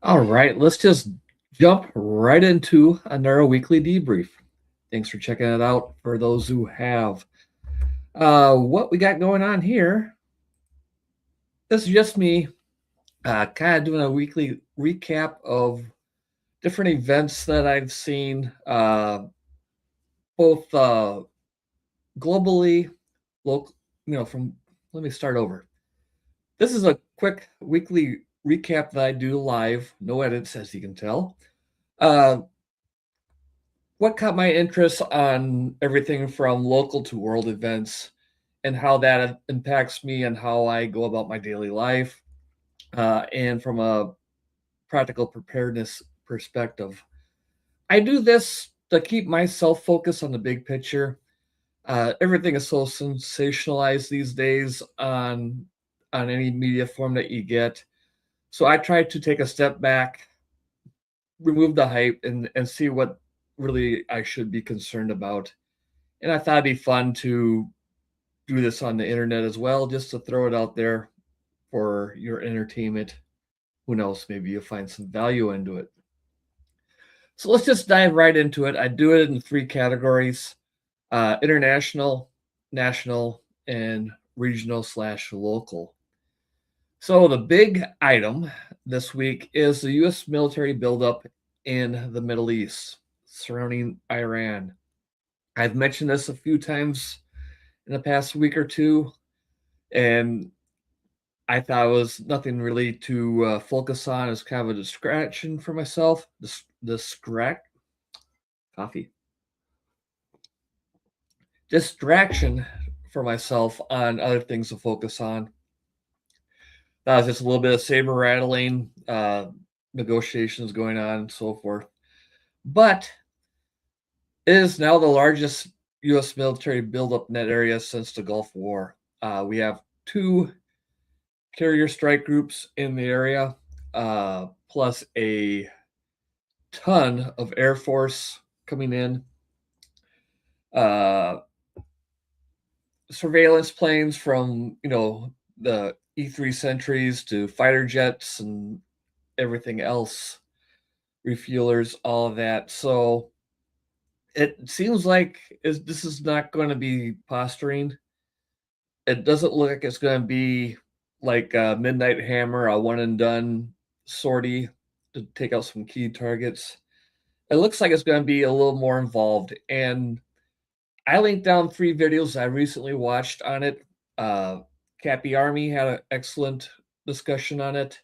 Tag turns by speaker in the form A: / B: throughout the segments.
A: All right, let's just jump right into another weekly debrief. Thanks for checking it out for those who have. What we got going on here, this is just me kind of doing a weekly recap of different events that I've seen, both globally, local, from, let me start over. This is a quick weekly recap that I do live, no edits, as you can tell. Uh, what caught my interest on everything from local to world events and how that impacts me and how I go about my daily life, and from a practical preparedness perspective. I do this to keep myself focused on the big picture. Everything is so sensationalized these days on any media form that you get. So I try to take a step back, remove the hype, and see what really I should be concerned about. And I thought it'd be fun to do this on the internet as well, just to throw it out there for your entertainment. Who knows? Maybe you'll find some value into it. So let's just dive right into it. I do it in three categories: international, national, and regional/local. So the big item this week is the U.S. military buildup in the Middle East surrounding Iran. I've mentioned this a few times in the past week or two, and I thought it was nothing really to focus on. It's kind of a distraction for myself. Distract coffee. Distraction for myself on other things to focus on. That was just a little bit of saber rattling, negotiations going on, and so forth. But it is now the largest U.S. military buildup in that area since the Gulf War. We have two carrier strike groups in the area, plus a ton of Air Force coming in. Uh, Surveillance planes from the E3 Sentries to fighter jets and everything else, refuelers, all of that. So it seems like this is not going to be posturing. It doesn't look like it's going to be like a Midnight Hammer, a one and done sortie to take out some key targets. It looks like it's going to be a little more involved. And I linked down three videos I recently watched on it. Cappy Army had an excellent discussion on it,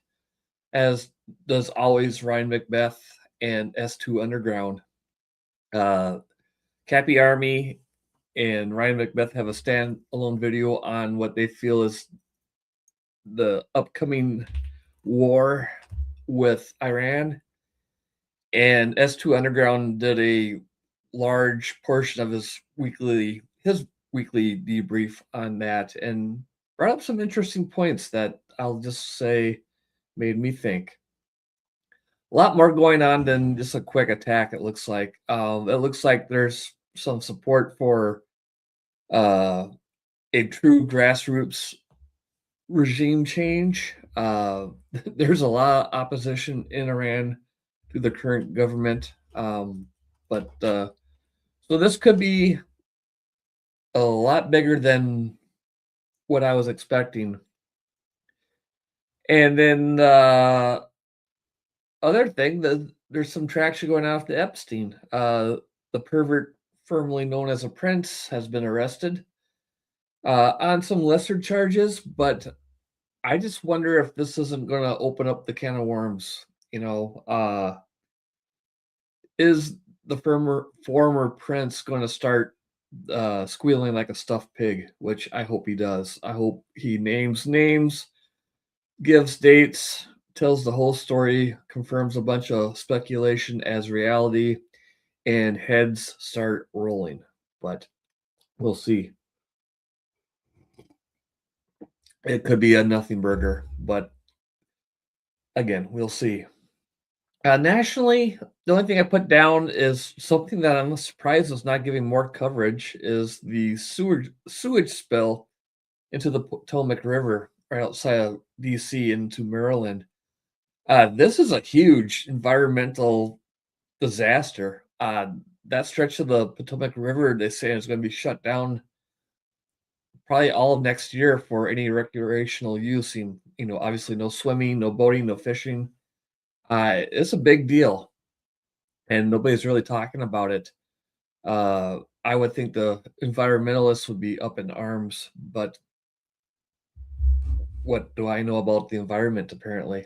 A: as does always Ryan Macbeth and S2 Underground. Cappy Army and Ryan Macbeth have a standalone video on what they feel is the upcoming war with Iran. And S2 Underground did a large portion of his weekly debrief on that and brought up some interesting points that I'll just say made me think. A lot more going on than just a quick attack. It looks like there's some support for a true grassroots regime change. There's a lot of opposition in Iran to the current government, but so this could be a lot bigger than what I was expecting. And then other thing, there's some traction going on with Epstein. The pervert formerly known as a prince has been arrested on some lesser charges, but I just wonder if this isn't going to open up the can of worms. Is the former prince going to start squealing like a stuffed pig? Which I hope he does. I hope he names names, gives dates, tells the whole story, confirms a bunch of speculation as reality, and heads start rolling. But we'll see. It could be a nothing burger, but again, we'll see. Nationally, the only thing I put down is something that I'm surprised is not giving more coverage is the sewage spill into the Potomac River right outside of D.C. into Maryland. This is a huge environmental disaster. That stretch of the Potomac River, they say, is going to be shut down probably all of next year for any recreational use. And, obviously no swimming, no boating, no fishing. It's a big deal, and nobody's really talking about it. I would think the environmentalists would be up in arms, but what do I know about the environment, apparently?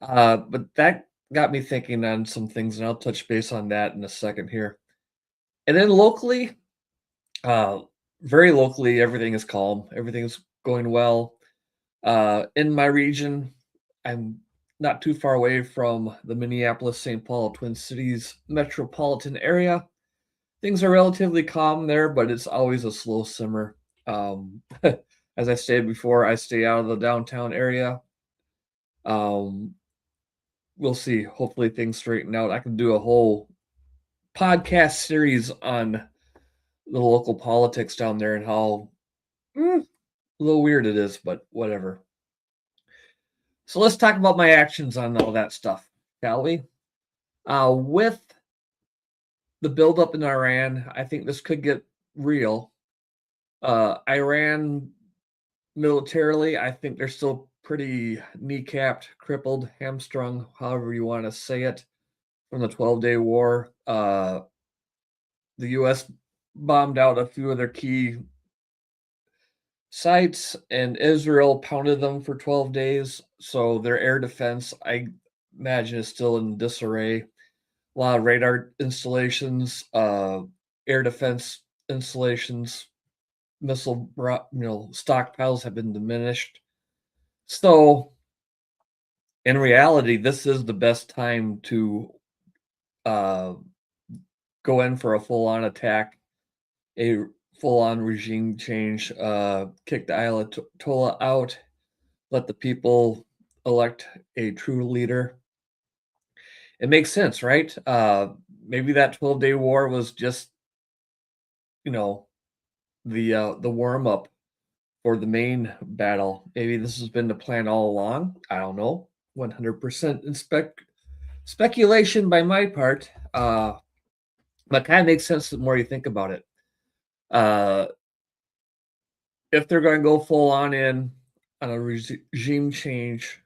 A: But that got me thinking on some things, and I'll touch base on that in a second here. And then locally, uh, very locally, everything is calm. Everything's going well. In my region, I'm not too far away from the Minneapolis, St. Paul, Twin Cities metropolitan area. Things are relatively calm there, but it's always a slow simmer. Um, as I stated before, I stay out of the downtown area. Um, we'll see. Hopefully, things straighten out. I can do a whole podcast series on the local politics down there and how a little weird it is, but whatever. So let's talk about my actions on all that stuff, shall we? With the buildup in Iran, I think this could get real. Iran militarily, I think they're still pretty kneecapped, crippled, hamstrung, however you want to say it, from the 12-day war. The U.S. bombed out a few of their key sites, and Israel pounded them for 12 days. So their air defense, I imagine, is still in disarray. A lot of radar installations, air defense installations, missile, stockpiles have been diminished. So in reality, this is the best time to uh, go in for a full-on attack, a full-on regime change, kick the Ayatollah out, let the people elect a true leader. It makes sense, right? Maybe that 12-day war was just, you know, the warm up for the main battle. Maybe this has been the plan all along. I don't know. 100% speculation by my part. But kind of makes sense the more you think about it. Uh, if they're going to go full on in on a regime change,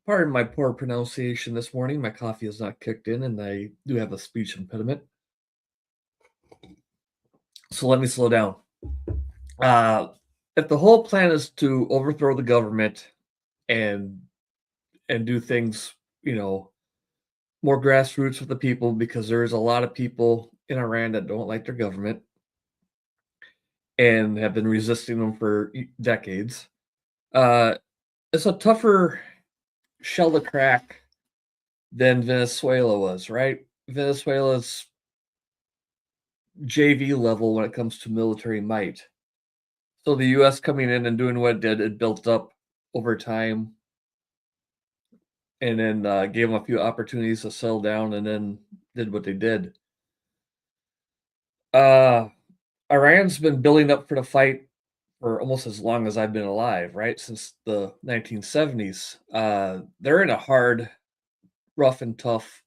A: pardon my poor pronunciation this morning. My coffee has not kicked in, and I do have a speech impediment. So let me slow down. Uh, if the whole plan is to overthrow the government and do things, more grassroots with the people, because there's a lot of people in Iran that don't like their government and have been resisting them for decades. Uh, it's a tougher shell to crack than Venezuela was, right? Venezuela's JV level when it comes to military might. So the US coming in and doing what it did, it built up over time and then gave them a few opportunities to settle down and then did what they did. Uh, Iran's been building up for the fight for almost as long as I've been alive, right? Since the 1970s. They're in a hard, rough, and tough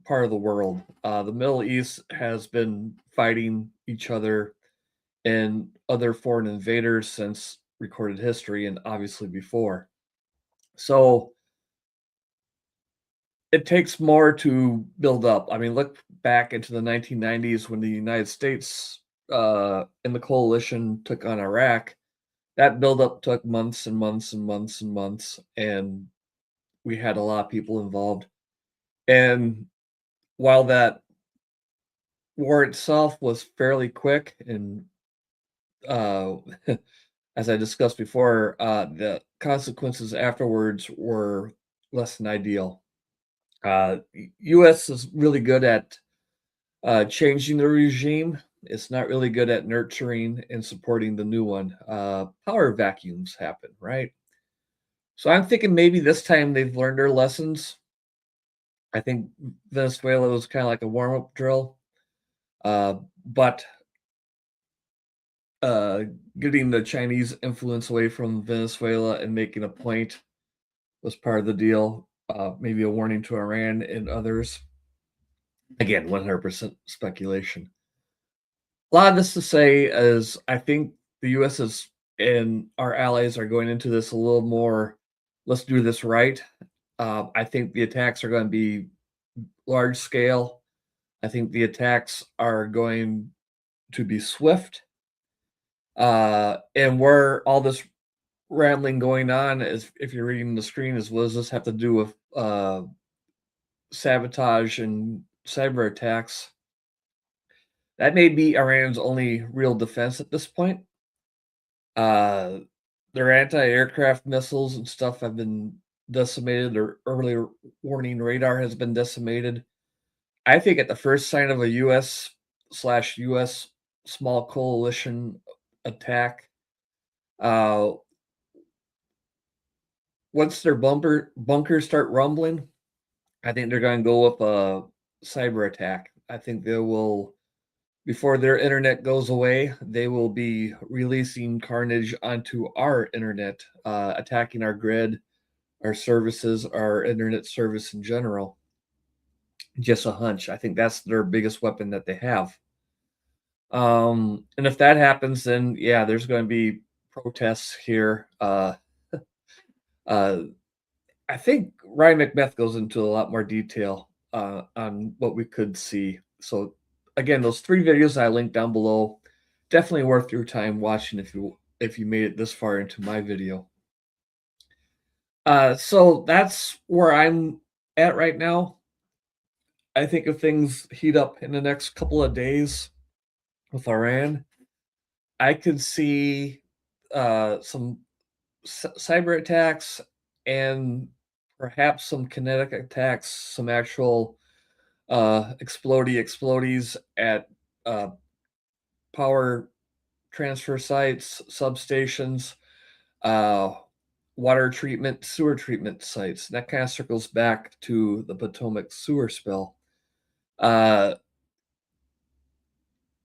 A: part of the world. The Middle East has been fighting each other and other foreign invaders since recorded history and obviously before. So it takes more to build up. I mean, look back into the 1990s when the United States and the coalition took on Iraq. That buildup took months and months and months and months, and we had a lot of people involved. And while that war itself was fairly quick and uh, as I discussed before, the consequences afterwards were less than ideal. U.S. is really good at changing the regime. It's not really good at nurturing and supporting the new one. Power vacuums happen, right? So I'm thinking maybe this time they've learned their lessons. I think Venezuela was kind of like a warm-up drill, but uh, getting the Chinese influence away from Venezuela and making a point was part of the deal. Maybe a warning to Iran and others. Again, 100% speculation. A lot of this to say is I think the U.S. is and our allies are going into this a little more, let's do this right. I think the attacks are going to be large scale. I think the attacks are going to be swift. And where all this rambling going on is, if you're reading the screen, is what does this have to do with sabotage and cyber attacks? That may be Iran's only real defense at this point. Uh, their anti-aircraft missiles and stuff have been decimated. Their early warning radar has been decimated. I think at the first sign of a U.S. small coalition attack, uh, once their bunkers start rumbling, I think they're going to go with a cyber attack. I think they will, before their internet goes away, they will be releasing carnage onto our internet, attacking our grid, our services, our internet service in general. Just a hunch. I think that's their biggest weapon that they have. And if that happens, then yeah, there's going to be protests here. Uh, I think Ryan McBeth goes into a lot more detail on what we could see. So again, those 3 videos I linked down below, definitely worth your time watching if you made it this far into my video. So that's where I'm at right now. I think if things heat up in the next couple of days with Iran, I could see some cyber attacks and perhaps some kinetic attacks, some actual explodies at uh, power transfer sites, substations, uh, water treatment, sewer treatment sites. That kind of circles back to the Potomac sewer spill.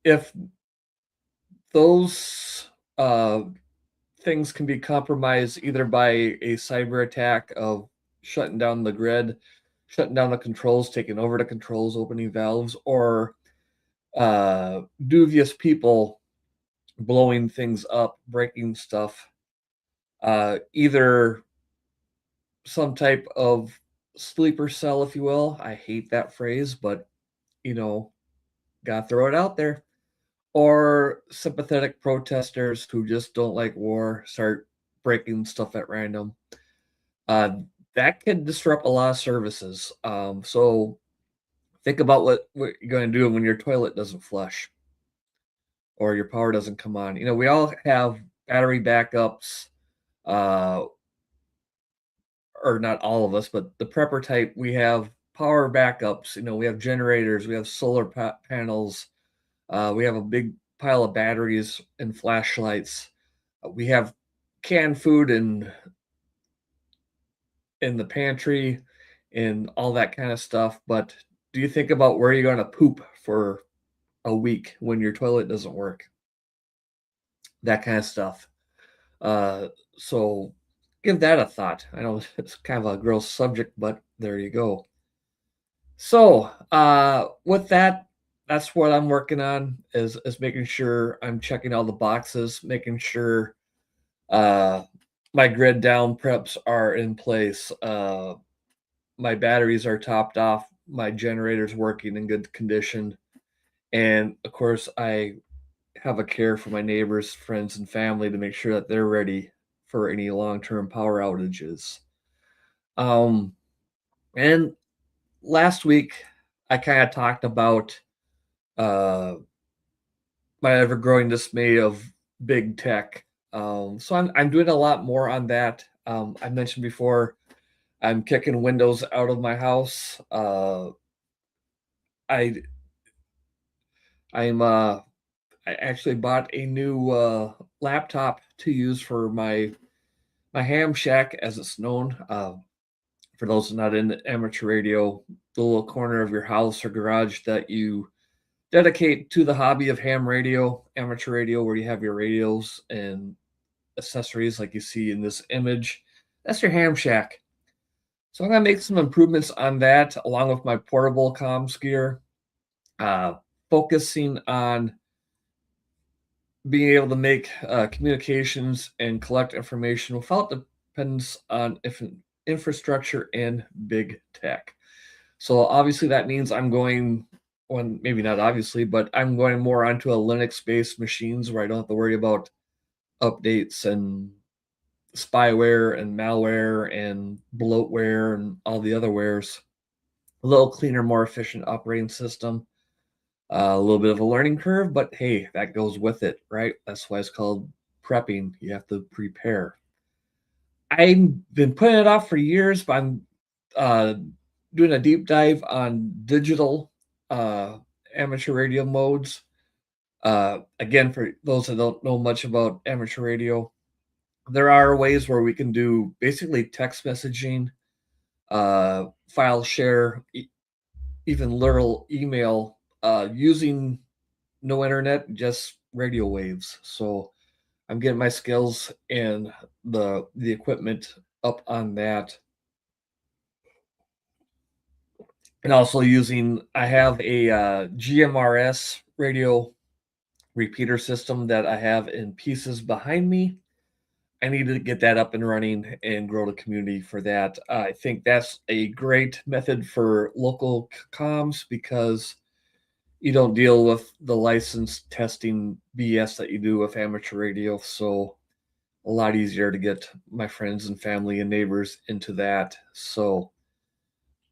A: If those things can be compromised either by a cyber attack of shutting down the grid, shutting down the controls, taking over the controls, opening valves, or dubious people blowing things up, breaking stuff. Either some type of sleeper cell, if you will. I hate that phrase, but you know, gotta throw it out there. Or sympathetic protesters who just don't like war start breaking stuff at random. Uh, that can disrupt a lot of services. So think about what you're going to do when your toilet doesn't flush or your power doesn't come on. You know, we all have battery backups, uh, or not all of us, but the prepper type, we have power backups. You know, we have generators, we have solar panels, we have a big pile of batteries and flashlights. We have canned food in the pantry and all that kind of stuff. But do you think about where you're going to poop for a week when your toilet doesn't work? That kind of stuff. Uh, so give that a thought. I know it's kind of a gross subject, but there you go. So with that, that's what I'm working on is making sure I'm checking all the boxes, making sure uh, my grid down preps are in place. My batteries are topped off. My generator's working in good condition. And of course, I have a care for my neighbors, friends, and family to make sure that they're ready for any long-term power outages. Um, and last week, I kind of talked about uh, my ever-growing dismay of big tech. So I'm doing a lot more on that. I mentioned before, I'm kicking Windows out of my house. I I'm I actually bought a new laptop to use for my ham shack, as it's known. For those not in amateur radio, the little corner of your house or garage that you dedicate to the hobby of ham radio, amateur radio, where you have your radios and accessories like you see in this image. That's your ham shack. So I'm going to make some improvements on that along with my portable comms gear, focusing on being able to make communications and collect information without dependence on infrastructure and big tech. So obviously that means I'm going, well, maybe not obviously, but I'm going more onto a Linux-based machines where I don't have to worry about updates and spyware and malware and bloatware and all the other wares. A little cleaner, more efficient operating system. A little bit of a learning curve, but hey, that goes with it, right? That's why it's called prepping. You have to prepare. I've been putting it off for years, but I'm uh, doing a deep dive on digital amateur radio modes. Again, for those that don't know much about amateur radio, there are ways where we can do basically text messaging, file share, even literal email using no internet, just radio waves. So I'm getting my skills and the equipment up on that. And also I have a GMRS radio repeater system that I have in pieces behind me. I need to get that up and running and grow the community for that. I think that's a great method for local comms because you don't deal with the license testing BS that you do with amateur radio. So a lot easier to get my friends and family and neighbors into that. So,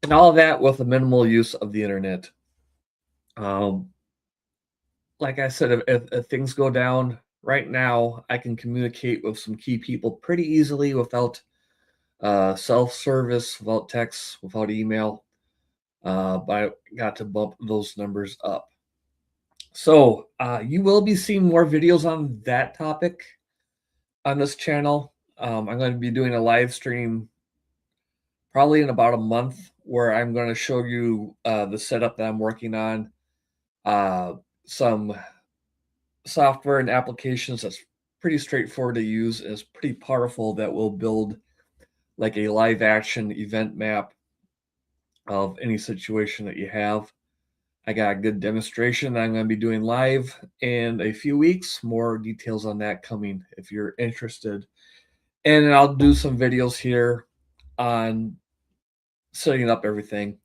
A: and all of that with a minimal use of the internet. Um, like I said, if things go down right now, I can communicate with some key people pretty easily without self-service, without text, without email. But I got to bump those numbers up. So you will be seeing more videos on that topic on this channel. I'm going to be doing a live stream probably in about a month where I'm going to show you the setup that I'm working on, some software and applications that's pretty straightforward to use and is pretty powerful that will build like a live action event map of any situation that you have. I got a good demonstration that I'm going to be doing live in a few weeks. More details on that coming if you're interested. And I'll do some videos here on setting up everything.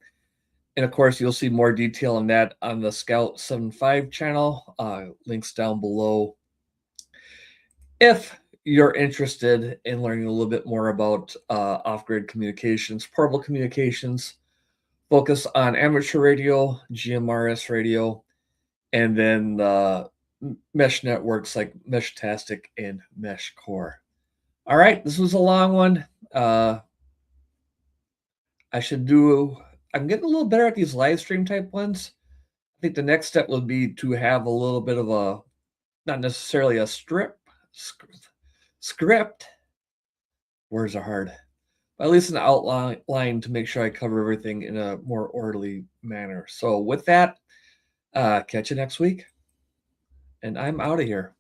A: And of course, you'll see more detail on that on the Scout 75 channel. Links down below. If you're interested in learning a little bit more about off-grid communications, portable communications, focus on amateur radio, GMRS radio, and then mesh networks like Meshtastic and Mesh Core. All right, this was a long one. I'm getting a little better at these live stream type ones. I think the next step would be to have a little bit of a, not necessarily a script. Words are hard. But at least an outline to make sure I cover everything in a more orderly manner. So with that, catch you next week. And I'm out of here.